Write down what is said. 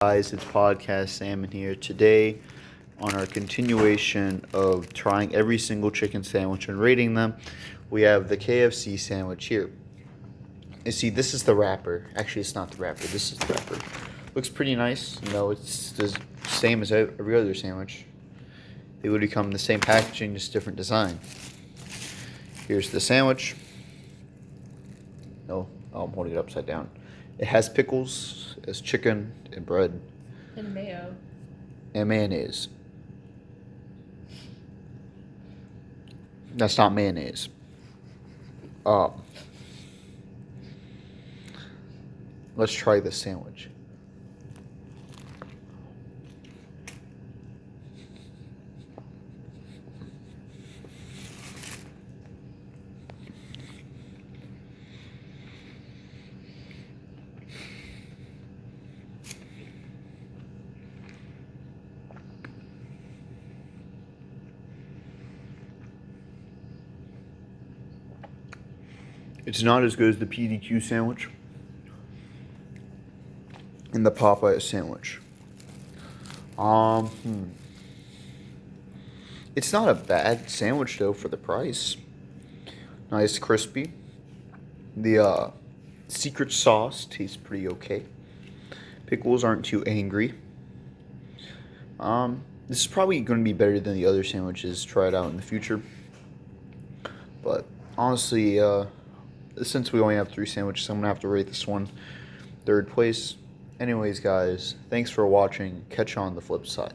Guys, it's Podcast Salmon here. Today, on our continuation of trying every single chicken sandwich and rating them, we have the KFC sandwich here. You see, this is the wrapper. Actually, it's not the wrapper. This is the wrapper. Looks pretty nice. You know, it's the same as every other sandwich. They would become the same packaging, just different design. Here's the sandwich. No, I'm holding it upside down. It has pickles, it has chicken and bread. And mayo. And mayonnaise. That's not mayonnaise. Let's try this sandwich. It's not as good as the PDQ sandwich and the Popeye sandwich. It's not a bad sandwich though for the price. Nice crispy. The secret sauce tastes pretty okay. Pickles aren't too angry. This is probably going to be better than the other sandwiches. Try it out in the future. But honestly, since we only have 3 sandwiches, I'm going to have to rate this one 3rd place. Anyways, guys, thanks for watching. Catch you on the flip side.